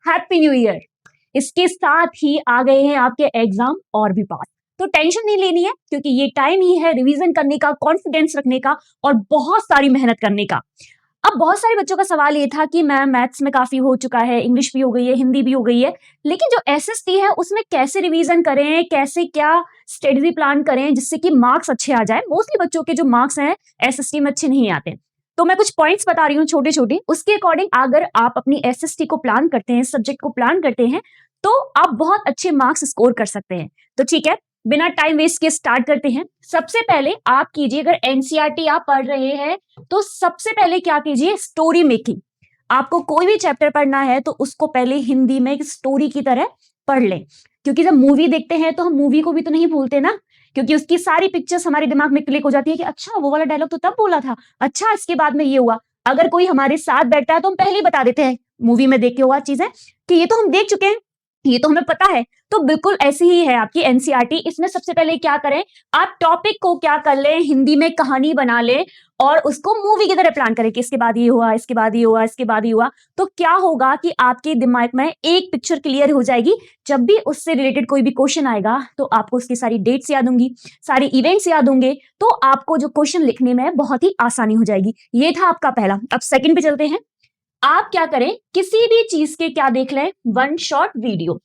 Happy new year. इसके साथ ही आ गए हैं आपके एग्जाम और भी पास। तो टेंशन नहीं लेनी है क्योंकि ये टाइम ही है रिवीजन करने का, कॉन्फिडेंस रखने का और बहुत सारी मेहनत करने का। अब बहुत सारे बच्चों का सवाल ये था कि मैम मैथ्स में काफी हो चुका है, इंग्लिश भी हो गई है, हिंदी भी हो गई है, लेकिन जो एसएसटी है उसमें कैसे रिवीजन करें, कैसे क्या स्ट्रेटजी प्लान करें जिससे कि मार्क्स अच्छे आ जाए। मोस्टली बच्चों के जो मार्क्स हैं एसएसटी में अच्छे नहीं आते। तो मैं कुछ पॉइंट्स बता रही हूँ छोटे छोटे, उसके अकॉर्डिंग अगर आप अपनी एसएसटी को प्लान करते हैं, सब्जेक्ट को प्लान करते हैं, तो आप बहुत अच्छे मार्क्स स्कोर कर सकते हैं। तो ठीक है, बिना टाइम वेस्ट के स्टार्ट करते हैं। सबसे पहले आप कीजिए, अगर एनसीईआरटी आप पढ़ रहे हैं तो सबसे पहले क्या कीजिए, स्टोरी मेकिंग। आपको कोई भी चैप्टर पढ़ना है तो उसको पहले हिंदी में एक स्टोरी की तरह पढ़ लें, क्योंकि जब मूवी देखते हैं तो हम मूवी को भी तो नहीं भूलते ना, क्योंकि उसकी सारी पिक्चर्स हमारे दिमाग में क्लिक हो जाती है कि अच्छा वो वाला डायलॉग तो तब बोला था, अच्छा इसके बाद में ये हुआ। अगर कोई हमारे साथ बैठा है तो हम पहले ही बता देते हैं मूवी में देख के हुआ चीजें कि ये तो हम देख चुके हैं, ये तो हमें पता है। तो बिल्कुल ऐसी ही है आपकी एनसीईआरटी। इसमें सबसे पहले क्या करें, आप टॉपिक को क्या कर लें, हिंदी में कहानी बना लें और उसको मूवी की तरह प्लान करें कि इसके बाद ये हुआ, इसके बाद ये हुआ, इसके बाद ये हुआ। तो क्या होगा कि आपके दिमाग में एक पिक्चर क्लियर हो जाएगी। जब भी उससे रिलेटेड कोई भी क्वेश्चन आएगा तो आपको उसकी सारी डेट्स याद होंगी, सारे इवेंट्स याद होंगे, तो आपको जो क्वेश्चन लिखने में बहुत ही आसानी हो जाएगी। ये था आपका पहला। अब सेकंड पे चलते हैं। आप क्या करें, किसी भी चीज के क्या देख लें, one shot video.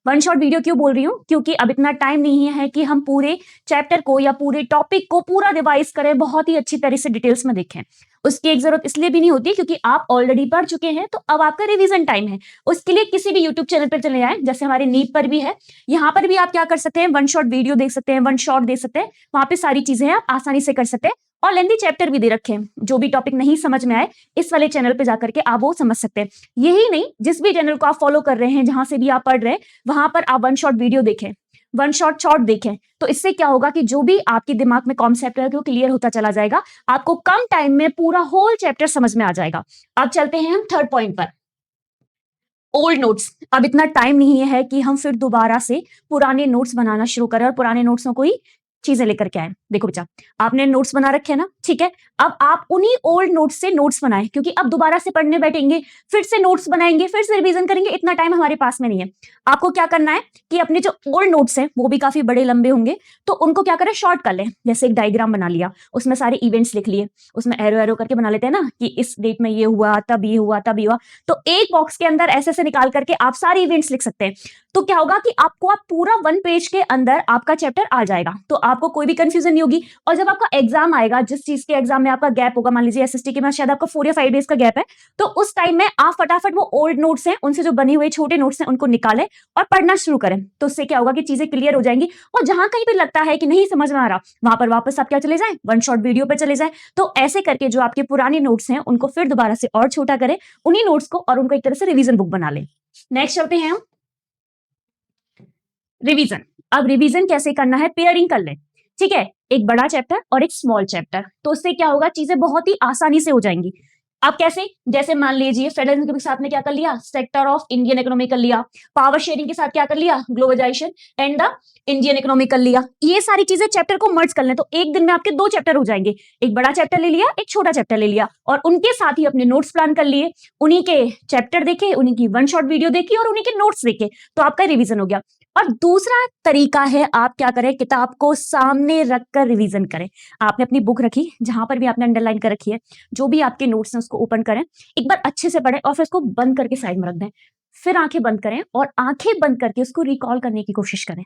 One shot video क्यों बोल रही हूं, क्योंकि अब इतना टाइम नहीं है कि हम पूरे चैप्टर को या पूरे टॉपिक को पूरा रिवाइज करें, बहुत ही अच्छी तरह से डिटेल्स में देखें। उसकी एक जरूरत इसलिए भी नहीं होती क्योंकि आप ऑलरेडी पढ़ चुके हैं, तो अब आपका रिवीजन टाइम है। उसके लिए किसी भी यूट्यूब चैनल पर चले जाएं, जैसे हमारे नीट पर भी है, यहाँ पर भी आप क्या कर सकते हैं, वन शॉट वीडियो देख सकते हैं, वन शॉट देख सकते हैं। वहां पे सारी चीजें आप आसानी से कर सकते हैं और लेंथी चैप्टर भी दे रखे हैं। जो भी टॉपिक नहीं समझ में आए, इस वाले चैनल पे जाकर के आप वो समझ सकते हैं। यही नहीं, जिस भी चैनल को आप फॉलो कर रहे हैं, जहां से भी आप पढ़ रहे हैं, वहां पर आप वन शॉट वीडियो देखें, वन शॉट शॉर्ट देखें। तो इससे क्या होगा कि जो भी आपके दिमाग में कॉन्सेप्ट है वो क्लियर होता चला जाएगा, आपको कम टाइम में पूरा होल चैप्टर समझ में आ जाएगा। अब चलते हैं हम थर्ड पॉइंट पर, ओल्ड नोट्स। अब इतना टाइम नहीं है कि हम फिर दोबारा से पुराने नोट्स बनाना शुरू करें और पुराने नोट्सों को ही चीजें लेकर के आए। देखो बेटा, आपने नोट्स बना रखे हैं ना, ठीक है, अब आप उन्हीं ओल्ड नोट्स से नोट्स बनाएं, क्योंकि अब दोबारा से पढ़ने बैठेंगे, फिर से नोट्स बनाएंगे, फिर से रिवीजन करेंगे, इतना टाइम हमारे पास में नहीं है। आपको क्या करना है कि अपने जो ओल्ड नोट्स हैं वो भी काफी बड़े लंबे होंगे, तो उनको क्या करें, शॉर्ट कर लें। जैसे एक डायग्राम बना लिया, उसमें सारे इवेंट्स लिख लिए, उसमें एरो एरो करके बना लेते हैं ना कि इस डेट में ये हुआ, तब ये हुआ, तब ये हुआ। तो एक बॉक्स के अंदर ऐसे निकाल करके आप सारे इवेंट्स लिख सकते हैं। तो क्या होगा कि आपको आप पूरा वन पेज के अंदर आपका चैप्टर आ जाएगा, तो आपको कोई भी कंफ्यूजन नहीं होगी। और जब आपका एग्जाम आएगा, जिस चीज के एग्जाम में आपका गैप होगा, मान लीजिए एसएसटी के में शायद आपका 4 या 5 डेज का गैप है, तो उस टाइम में आप फटाफट वो ओल्ड नोट्स हैं, उनसे जो बने हुए छोटे नोट्स हैं, उनको निकालें और पढ़ना शुरू करें। तो उससे क्या होगा कि चीजें क्लियर हो जाएंगी। और जहां कहीं पे लगता है कि नहीं समझ में आ रहा, वहां पर वापस आप क्या चले जाएं, वन शॉट वीडियो पे चले जाएं। तो ऐसे करके जो आपके पुराने नोट्स हैं उनको फिर दोबारा से और छोटा करें, उन्हीं नोट्स को, और उनको एक तरह से रिवीजन बुक बना लें। नेक्स्ट चलते हैं हम रिवीजन। अब रिवीजन कैसे करना है, पेयरिंग कर लें, ठीक है, एक बड़ा चैप्टर और एक स्मॉल चैप्टर। तो उससे क्या होगा, चीजें बहुत ही आसानी से हो जाएंगी। अब कैसे, जैसे मान लीजिए फेडरल के साथ में क्या कर लिया, सेक्टर ऑफ इंडियन इकोनॉमी कर लिया, पावर शेयरिंग के साथ क्या कर लिया, globalisation and the Indian economy कर लिया। ये सारी चीजें चैप्टर को मर्ज कर लें, तो एक दिन में आपके 2 चैप्टर हो जाएंगे। एक बड़ा चैप्टर ले लिया, एक छोटा चैप्टर ले लिया, और उनके साथ ही अपने नोट्स प्लान कर लिए, उन्हीं के चैप्टर देखे, उन्हीं की वन शॉट वीडियो देखी और उन्हीं के नोट्स देखे, तो आपका रिवीजन हो गया। और दूसरा तरीका है, आप क्या करें, किताब को सामने रखकर रिवीजन करें। आपने अपनी बुक रखी, जहां पर भी आपने अंडरलाइन कर रखी है, जो भी आपके नोट्स हैं उसको ओपन करें, एक बार अच्छे से पढ़ें और फिर उसको बंद करके साइड में रख दें। फिर आंखें बंद करें और आंखें बंद करके उसको रिकॉल करने की कोशिश करें,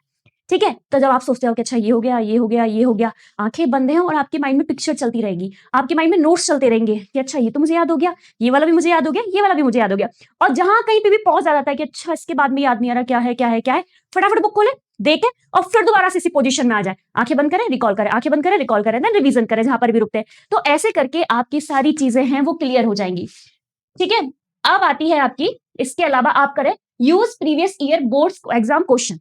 ठीक है। तो जब आप सोचते हो कि अच्छा ये हो गया, ये हो गया, ये हो गया, आंखें बंद हैं और आपके माइंड में पिक्चर चलती रहेगी, आपके माइंड में नोट्स चलते रहेंगे कि अच्छा ये तो मुझे याद हो गया, ये वाला भी मुझे याद हो गया, ये वाला भी मुझे याद हो गया। और जहां कहीं पे भी पॉज आ जाता है कि अच्छा इसके बाद में याद नहीं आ रहा क्या है क्या है क्या है, फटाफट बुक खोले, देखें और फिर दोबारा से इसी पोजीशन में आ जाए, आंखें बंद करें, रिकॉल करें, आंखें बंद करें, रिकॉल करें, देन रिवीजन करें जहां पर भी रुकते हैं। तो ऐसे करके आपकी सारी चीजें हैं वो क्लियर हो जाएंगी, ठीक है। अब आती है आपकी, इसके अलावा आप करें use previous year boards exam question.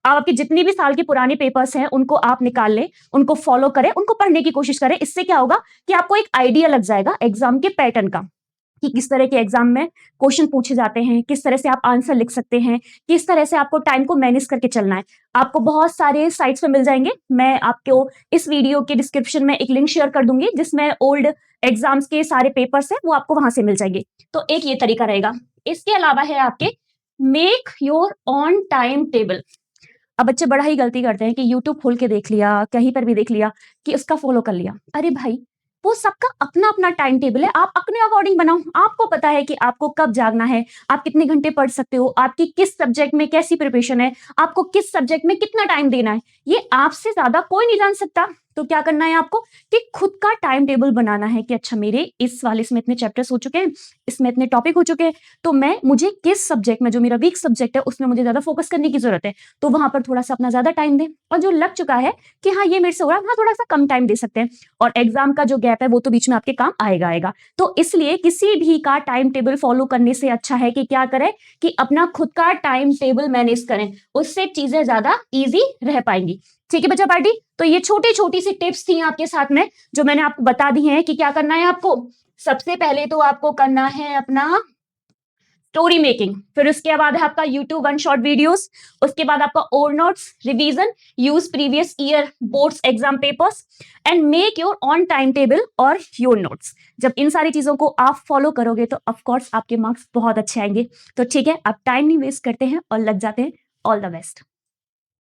आप आपके जितनी भी साल के पुराने पेपर्स हैं उनको आप निकाल लें, उनको फॉलो करें, उनको पढ़ने की कोशिश करें। इससे क्या होगा कि आपको एक आइडिया लग जाएगा एग्जाम के पैटर्न का, कि किस तरह के एग्जाम में क्वेश्चन पूछे जाते हैं, किस तरह से आप आंसर लिख सकते हैं, किस तरह से आपको टाइम को मैनेज करके चलना है। आपको बहुत सारे साइट्स पे मिल जाएंगे, मैं आपको इस वीडियो के डिस्क्रिप्शन में एक लिंक शेयर कर दूंगी जिसमें ओल्ड एग्जाम्स के सारे पेपर्स हैं, वो आपको वहां से मिल जाएंगे। तो एक ये तरीका रहेगा। इसके अलावा है आपके make your own time table. अब बच्चे बड़ा ही गलती करते हैं कि यूट्यूब खोल के देख लिया, कहीं पर भी देख लिया कि उसका फॉलो कर लिया। अरे भाई, वो सबका अपना-अपना टाइम टेबल है, आप अपने अकॉर्डिंग बनाओ। आपको पता है कि आपको कब जागना है, आप कितने घंटे पढ़ सकते हो, आपकी किस सब्जेक्ट में कैसी प्रिपरेशन है, आपको किस सब्जेक्ट में कितना टाइम देना है, ये आपसे ज़्यादा कोई नहीं जान सकता। तो क्या करना है आपको कि खुद का टाइम टेबल बनाना है कि अच्छा मेरे इस वाले इसमें इतने चैप्टर्स हो चुके हैं, इसमें इतने टॉपिक हो चुके हैं, तो मुझे किस सब्जेक्ट में जो मेरा वीक सब्जेक्ट है उसमें मुझे ज़्यादा फोकस करने की ज़रूरत है। तो वहां पर थोड़ा सा अपना ज्यादा टाइम दें, और जो लग चुका है कि हाँ ये मेरे से हो रहा है, वहां थोड़ा सा कम टाइम दे सकते हैं। और एग्जाम का जो गैप है वो तो बीच में आपके काम आएगा। तो इसलिए किसी भी का टाइम टेबल फॉलो करने से अच्छा है कि क्या करें कि अपना खुद का टाइम टेबल मैनेज करें, उससे चीजें ज्यादा ईजी रह पाएंगी। ठीक है बच्चा पार्टी, तो ये छोटी छोटी सी टिप्स थी आपके साथ में जो मैंने आपको बता दी है कि क्या करना है आपको। सबसे पहले तो आपको करना है अपना स्टोरी मेकिंग, फिर उसके बाद है आपका यूट्यूब वन शॉट वीडियोस, उसके बाद आपका ओर notes revision, use previous year boards exam papers and make your own time table और योर नोट्स। जब इन सारी चीजों को आप फॉलो करोगे तो ऑफ कोर्स आपके मार्क्स बहुत अच्छे आएंगे। तो ठीक है, अब टाइम नहीं वेस्ट करते हैं और लग जाते हैं। All the best.